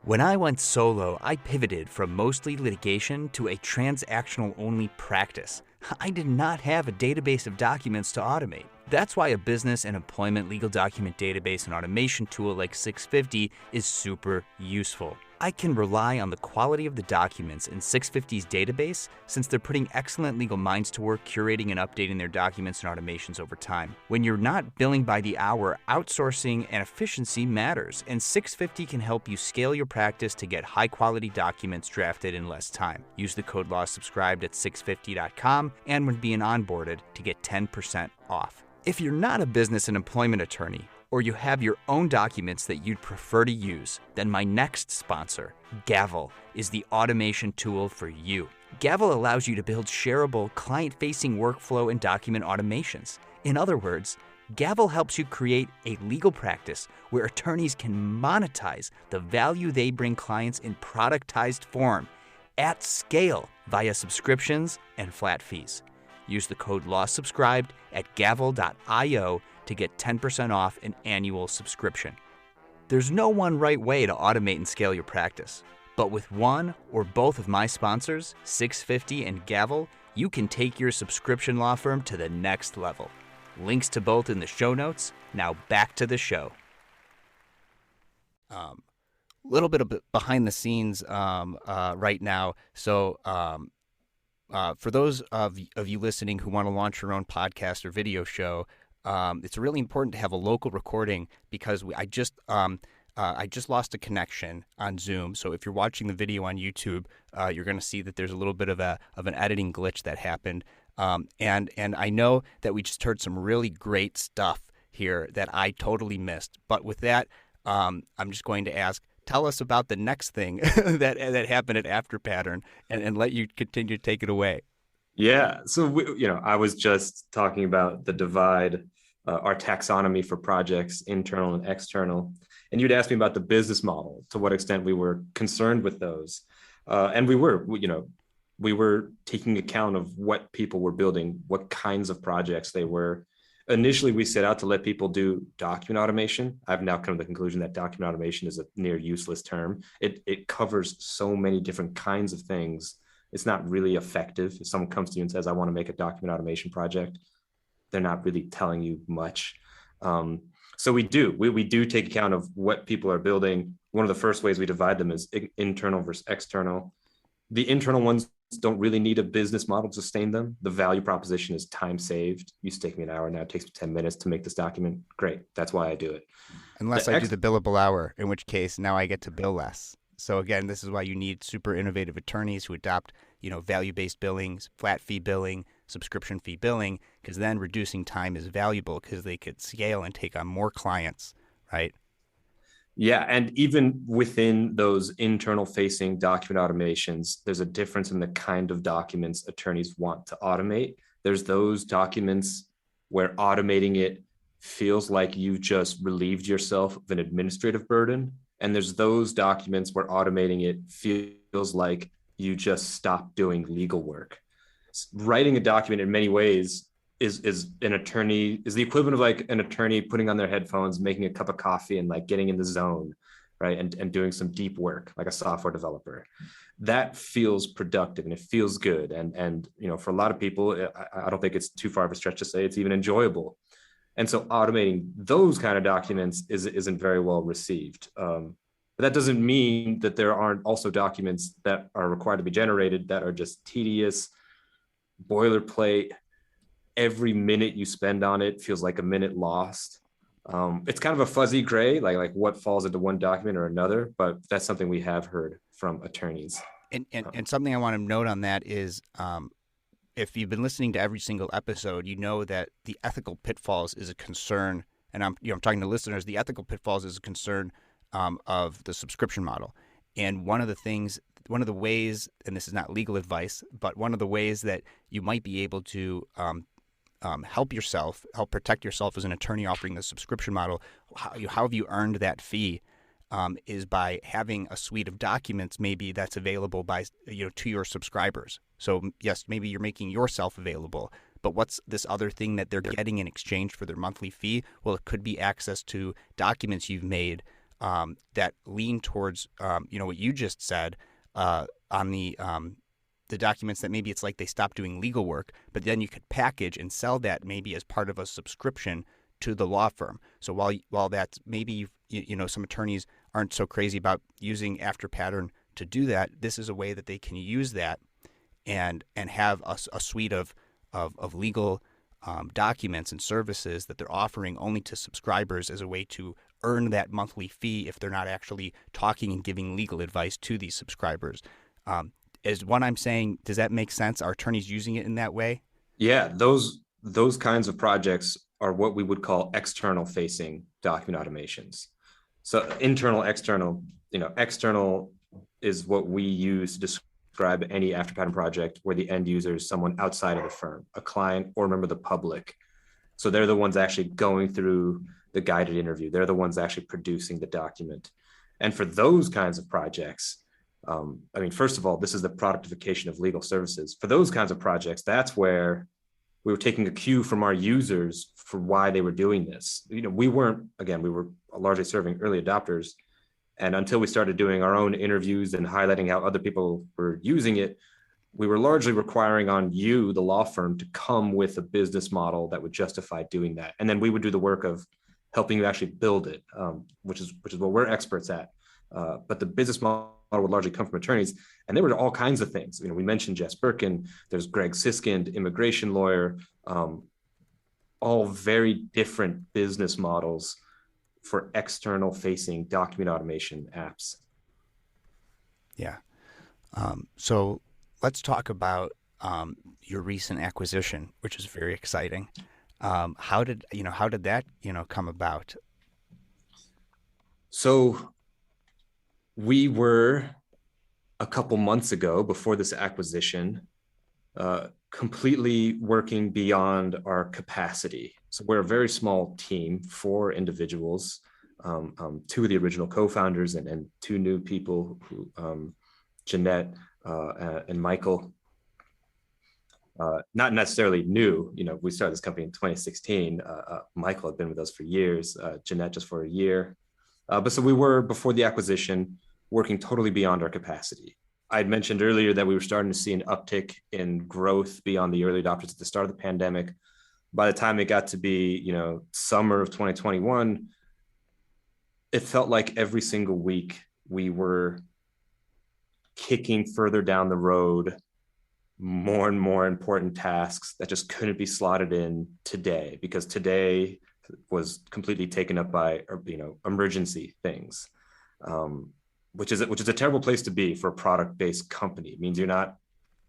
When I went solo, I pivoted from mostly litigation to a transactional-only practice. I did not have a database of documents to automate. That's why a business and employment legal document database and automation tool like 650 is super useful. I can rely on the quality of the documents in 650's database since they're putting excellent legal minds to work curating and updating their documents and automations over time. When you're not billing by the hour, outsourcing and efficiency matters, and 650 can help you scale your practice to get high-quality documents drafted in less time. Use the code LAWSubscribed at 650.com and when being onboarded to get 10% off. If you're not a business and employment attorney, or you have your own documents that you'd prefer to use, then my next sponsor, Gavel, is the automation tool for you. Gavel allows you to build shareable, client-facing workflow and document automations. In other words, Gavel helps you create a legal practice where attorneys can monetize the value they bring clients in productized form at scale via subscriptions and flat fees. Use the code LAWSubscribed at gavel.io to get 10% off an annual subscription. There's no one right way to automate and scale your practice, but with one or both of my sponsors, 650 and Gavel, you can take your subscription law firm to the next level. Links to both in the show notes. Now back to the show. Little bit of behind the scenes right now. So for those of you listening who want to launch your own podcast or video show, it's really important to have a local recording because I just lost a connection on Zoom. So if you're watching the video on YouTube, you're going to see that there's a little bit of an editing glitch that happened. And I know that we just heard some really great stuff here that I totally missed. But with that, I'm just going to ask, tell us about the next thing that happened at Afterpattern and let you continue to take it away. Yeah. So, I was just talking about the divide, our taxonomy for projects, internal and external. And you'd asked me about the business model, to what extent we were concerned with those. And we were taking account of what people were building, what kinds of projects they were. Initially, we set out to let people do document automation. I've now come to the conclusion that document automation is a near useless term. It covers so many different kinds of things. It's not really effective. If someone comes to you and says, I want to make a document automation project, they're not really telling you much. So we do take account of what people are building. One of the first ways we divide them is internal versus external. The internal ones don't really need a business model to sustain them. The value proposition is time saved. Used to take me an hour, now it takes me 10 minutes to make this document. Great, that's why I do it. Unless I do the billable hour, in which case now I get to bill less. So again, this is why you need super innovative attorneys who adopt, value-based billings, flat fee billing, subscription fee billing, because then reducing time is valuable because they could scale and take on more clients, right? Yeah, and even within those internal facing document automations, there's a difference in the kind of documents attorneys want to automate. There's those documents where automating it feels like you've just relieved yourself of an administrative burden. And there's those documents where automating it feels like you just stopped doing legal work. Writing a document in many ways is the equivalent of like an attorney putting on their headphones, making a cup of coffee and like getting in the zone, right? And doing some deep work like a software developer. That feels productive and it feels good. And for a lot of people, I don't think it's too far of a stretch to say it's even enjoyable. And so automating those kind of documents isn't very well received. But that doesn't mean that there aren't also documents that are required to be generated that are just tedious, boilerplate. Every minute you spend on it feels like a minute lost. It's kind of a fuzzy gray, like what falls into one document or another, but that's something we have heard from attorneys. And something I want to note on that is, if you've been listening to every single episode, you know that the ethical pitfalls is a concern, and I'm talking to listeners. The ethical pitfalls is a concern of the subscription model, and one of the ways, and this is not legal advice, but one of the ways that you might be able to help protect yourself as an attorney offering the subscription model, how have you earned that fee, is by having a suite of documents maybe that's available to your subscribers. So yes, maybe you're making yourself available, but what's this other thing that they're getting in exchange for their monthly fee? Well, it could be access to documents you've made that lean towards what you just said on the documents that maybe it's like they stopped doing legal work, but then you could package and sell that maybe as part of a subscription to the law firm. So while that's maybe some attorneys aren't so crazy about using Afterpattern to do that, this is a way that they can use that and have a suite of legal documents and services that they're offering only to subscribers as a way to earn that monthly fee if they're not actually talking and giving legal advice to these subscribers. Is what I'm saying, does that make sense? Are attorneys using it in that way? Yeah, those kinds of projects are what we would call external facing document automations. So internal, external, external is what we use to describe any Afterpattern project where the end user is someone outside of the firm, a client or a member of the public. So they're the ones actually going through the guided interview. They're the ones actually producing the document. And for those kinds of projects, first of all, this is the productification of legal services. For those kinds of projects, that's where we were taking a cue from our users for why they were doing this. We were largely serving early adopters. And until we started doing our own interviews and highlighting how other people were using it, we were largely requiring on you, the law firm, to come with a business model that would justify doing that. And then we would do the work of helping you actually build it, which is what we're experts at. But the business model would largely come from attorneys, and there were all kinds of things. We mentioned Jess Birkin, there's Greg Siskind, immigration lawyer, all very different business models for external facing document automation apps. Yeah. So let's talk about your recent acquisition, which is very exciting. How did that come about? So we were, a couple months ago, before this acquisition, completely working beyond our capacity. So we're a very small team, 4 individuals, 2 of the original co-founders and 2 new people, Jeanette and Michael. Not necessarily new, we started this company in 2016. Michael had been with us for years, Jeanette just for a year. But so we were, before the acquisition, working totally beyond our capacity. I had mentioned earlier that we were starting to see an uptick in growth beyond the early adopters at the start of the pandemic. By the time it got to be, summer of 2021, it felt like every single week we were kicking further down the road more and more important tasks that just couldn't be slotted in today, because today was completely taken up by, emergency things, which is a terrible place to be for a product-based company. It means you're not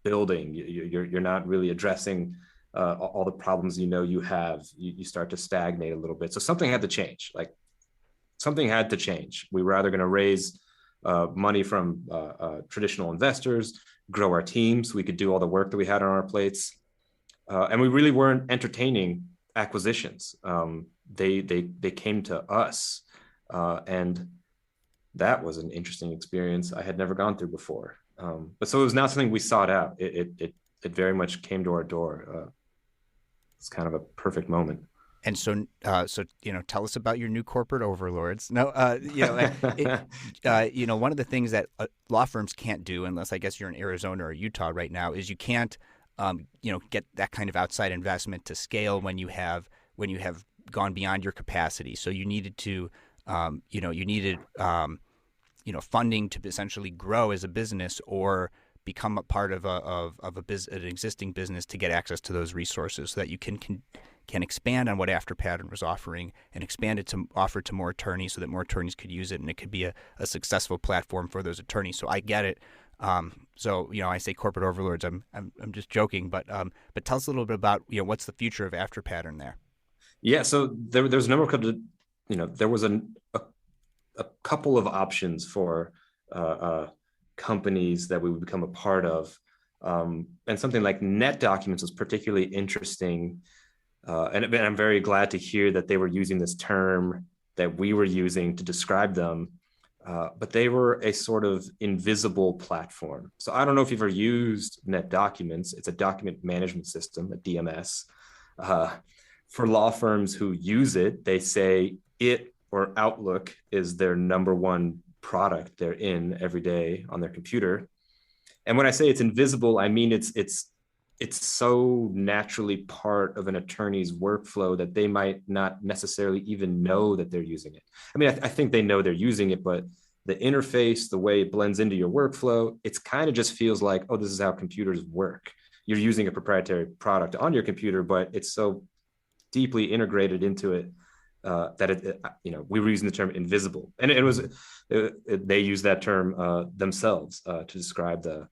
building, you're not really addressing all the problems you have. You start to stagnate a little bit. So something had to change. We were either going to raise money from traditional investors, grow our team so we could do all the work that we had on our plates, and we really weren't entertaining acquisitions. they came to us, and that was an interesting experience I had never gone through before. But so it was not something we sought out. It very much came to our door. It's kind of a perfect moment. And so, tell us about your new corporate overlords. No, one of the things that law firms can't do, unless I guess you're in Arizona or Utah right now, is you can't, get that kind of outside investment to scale when you have gone beyond your capacity. So you needed to, funding to essentially grow as a business or become a part of an existing business to get access to those resources so that you can expand on what Afterpattern was offering and expand it to offer to more attorneys so that more attorneys could use it and it could be a successful platform for those attorneys. So I get it. I say corporate overlords. I'm just joking, but tell us a little bit about what's the future of Afterpattern there. Yeah, so there's a number of there was a couple of options for companies that we would become a part of, and something like NetDocuments was particularly interesting. And I'm very glad to hear that they were using this term that we were using to describe them. But they were a sort of invisible platform. So I don't know if you've ever used NetDocuments. It's a document management system, a DMS. For law firms who use it, they say it or Outlook is their number one product they're in every day on their computer. And when I say it's invisible, I mean it's so naturally part of an attorney's workflow that they might not necessarily even know that they're using it. I mean, I think they know they're using it, but the interface, the way it blends into your workflow, it's kind of just feels like, oh, this is how computers work. You're using a proprietary product on your computer, but it's so deeply integrated into it that we were using the term invisible. And they use that term themselves to describe the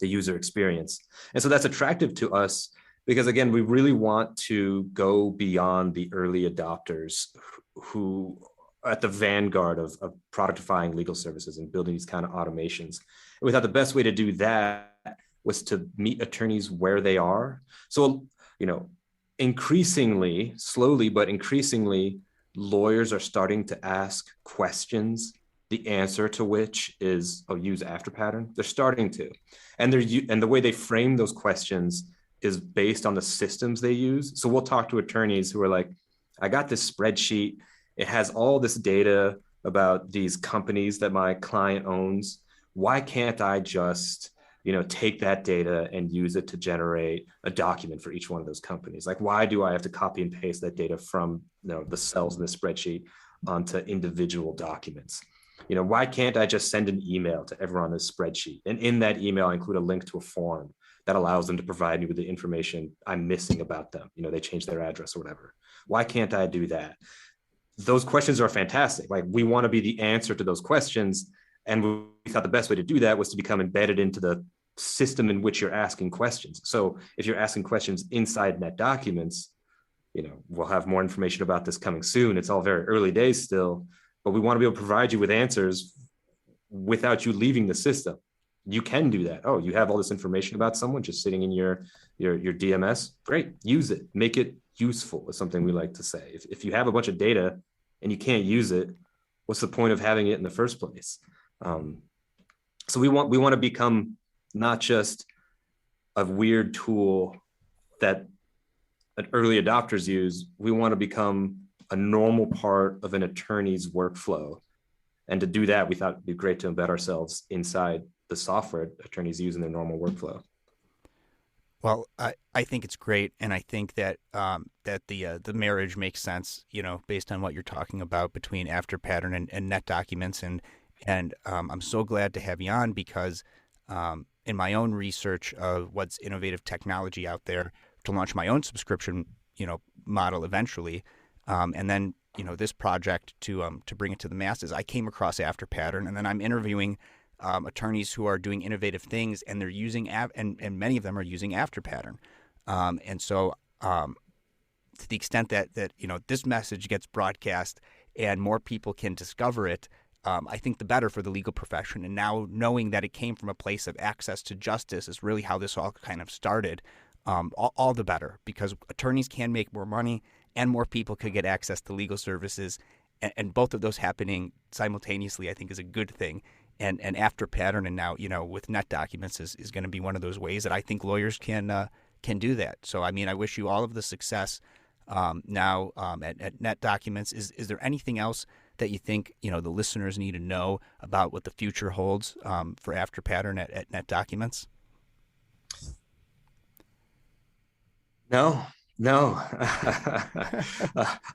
user experience. And so that's attractive to us because, again, we really want to go beyond the early adopters who are at the vanguard of productifying legal services and building these kind of automations. And we thought the best way to do that was to meet attorneys where they are. So, increasingly, slowly, but increasingly, lawyers are starting to ask questions, the answer to which is, use Afterpattern. They're starting to. And the way they frame those questions is based on the systems they use. So we'll talk to attorneys who are like, I got this spreadsheet. It has all this data about these companies that my client owns. Why can't I just, take that data and use it to generate a document for each one of those companies? Like, why do I have to copy and paste that data from, the cells in the spreadsheet onto individual documents? Why can't I just send an email to everyone on this spreadsheet? And in that email, I include a link to a form that allows them to provide me with the information I'm missing about them. They changed their address or whatever. Why can't I do that? Those questions are fantastic. Like, we want to be the answer to those questions. And we thought the best way to do that was to become embedded into the system in which you're asking questions. So if you're asking questions inside NetDocuments, we'll have more information about this coming soon. It's all very early days still, but we want to be able to provide you with answers without you leaving the system. You can do that. Oh, you have all this information about someone just sitting in your DMS. Great, use it. Make it useful is something we like to say. If you have a bunch of data and you can't use it, what's the point of having it in the first place? So we want to become not just a weird tool that early adopters use. We want to become a normal part of an attorney's workflow. And to do that, we thought it'd be great to embed ourselves inside the software attorneys use in their normal workflow. Well, I think it's great, and I think that the marriage makes sense, based on what you're talking about between Afterpattern and NetDocuments, and I'm so glad to have you on because in my own research of what's innovative technology out there to launch my own subscription, model eventually, and then this project to bring it to the masses, I came across Afterpattern, and then I'm interviewing attorneys who are doing innovative things, and they're using and many of them are using Afterpattern, and so to the extent that this message gets broadcast and more people can discover it, I think the better for the legal profession. And now knowing that it came from a place of access to justice is really how this all kind of started. All the better, because attorneys can make more money, and more people could get access to legal services. And both of those happening simultaneously, I think, is a good thing. And Afterpattern and now, with net documents is going to be one of those ways that I think lawyers can do that. So, I mean, I wish you all of the success now at net documents. Is there anything else that you think, the listeners need to know about what the future holds for Afterpattern at net documents? No.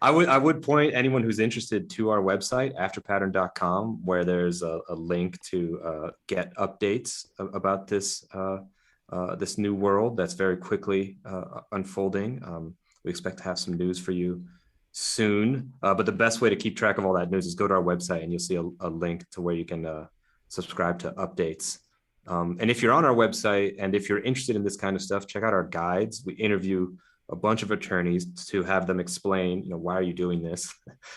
I would point anyone who's interested to our website, afterpattern.com, where there's a link to get updates about this new world that's very quickly unfolding. We expect to have some news for you soon, but the best way to keep track of all that news is go to our website, and you'll see a link to where you can subscribe to updates. And if you're on our website and if you're interested in this kind of stuff, check out our guides. We interview a bunch of attorneys to have them explain, why are you doing this?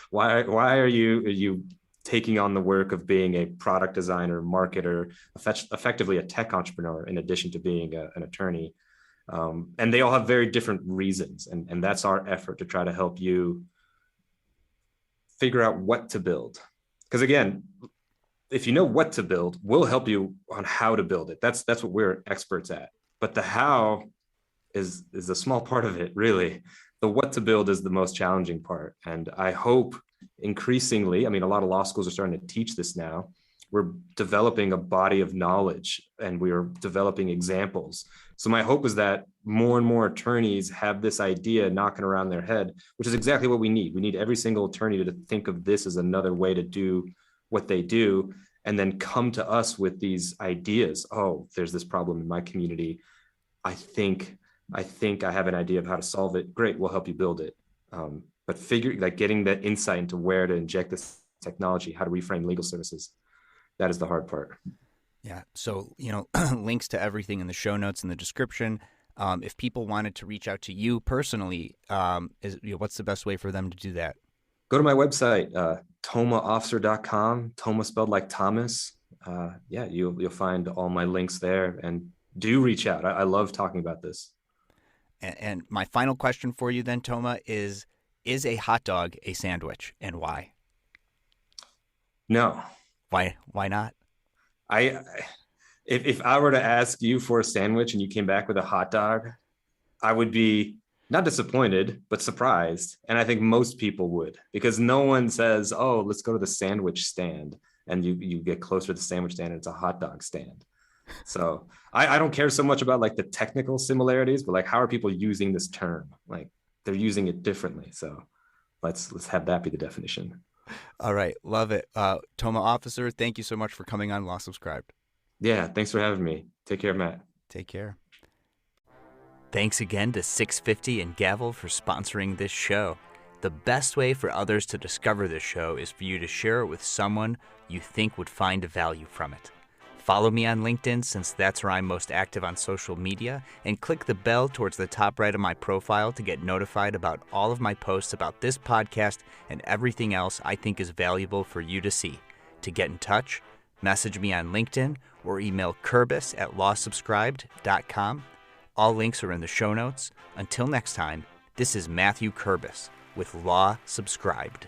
Why are you taking on the work of being a product designer, marketer, effectively a tech entrepreneur, in addition to being an attorney? And they all have very different reasons. And that's our effort to try to help you figure out what to build. Because again, if you know what to build, we'll help you on how to build it. That's what we're experts at. But the how is a small part of it, really. The what to build is the most challenging part. And I hope increasingly, a lot of law schools are starting to teach this now. We're developing a body of knowledge and we are developing examples. So my hope is that more and more attorneys have this idea knocking around their head, which is exactly what we need. We need every single attorney to think of this as another way to do what they do, and then come to us with these ideas. Oh, there's this problem in my community. I think I have an idea of how to solve it. Great, we'll help you build it. But getting that insight into where to inject this technology, how to reframe legal services, that is the hard part. Yeah. So, links to everything in the show notes in the description. If people wanted to reach out to you personally, what's the best way for them to do that? Go to my website, tomaofficer.com, Toma spelled like Thomas. You'll find all my links there, and do reach out. I love talking about this. And my final question for you then, Toma, is a hot dog a sandwich, and why? No. Why not? If I were to ask you for a sandwich and you came back with a hot dog, I would be not disappointed, but surprised. And I think most people would, because no one says, oh, let's go to the sandwich stand. And you get closer to the sandwich stand and it's a hot dog stand. So I don't care so much about like the technical similarities, but like, how are people using this term? Like, they're using it differently. So let's have that be the definition. All right. Love it. Toma Officer, thank you so much for coming on Law Subscribed. Yeah. Thanks for having me. Take care, Matt. Take care. Thanks again to 650 and Gavel for sponsoring this show. The best way for others to discover this show is for you to share it with someone you think would find a value from it. Follow me on LinkedIn, since that's where I'm most active on social media, and click the bell towards the top right of my profile to get notified about all of my posts about this podcast and everything else I think is valuable for you to see. To get in touch, message me on LinkedIn or email Kurbis@lawsubscribed.com. All links are in the show notes. Until next time, this is Matthew Kurbis with Law Subscribed.